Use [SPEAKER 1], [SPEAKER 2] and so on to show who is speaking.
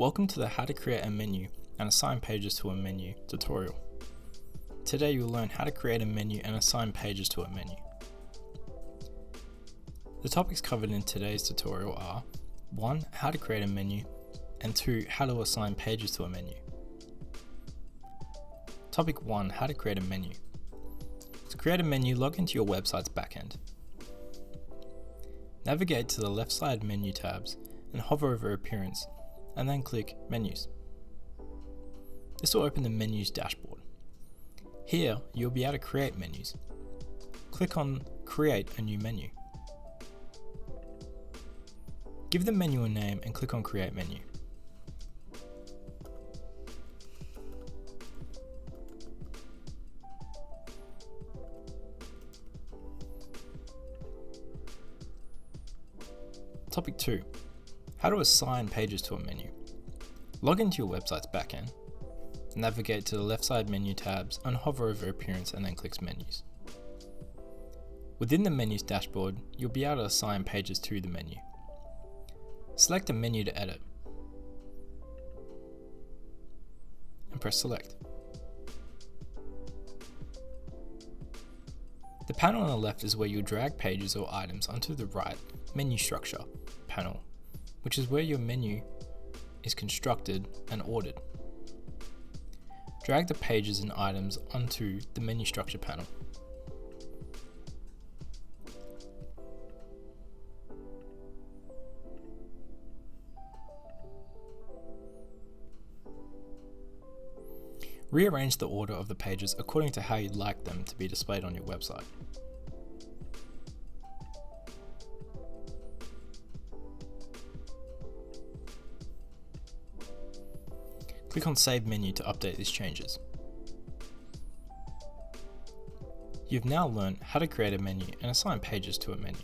[SPEAKER 1] Welcome to the How to Create a Menu and Assign Pages to a Menu tutorial. Today you'll learn how to create a menu and assign pages to a menu. The topics covered in today's tutorial are 1. How to create a menu, and 2. How to assign pages to a menu. Topic 1. How to create a menu. To create a menu, log into your website's backend. Navigate to the left side menu tabs and hover over Appearance, and then click Menus. This will open the Menus dashboard. Here, you'll be able to create menus. Click on Create a new menu. Give the menu a name and click on Create Menu. Topic 2. How to assign pages to a menu. Log into your website's backend, navigate to the left side menu tabs and hover over Appearance and then click Menus. Within the Menus dashboard, you'll be able to assign pages to the menu. Select a menu to edit and press Select. The panel on the left is where you'll drag pages or items onto the right Menu Structure panel, which is where your menu is constructed and ordered. Drag the pages and items onto the Menu Structure panel. Rearrange the order of the pages according to how you'd like them to be displayed on your website. Click on Save Menu to update these changes. You've now learned how to create a menu and assign pages to a menu.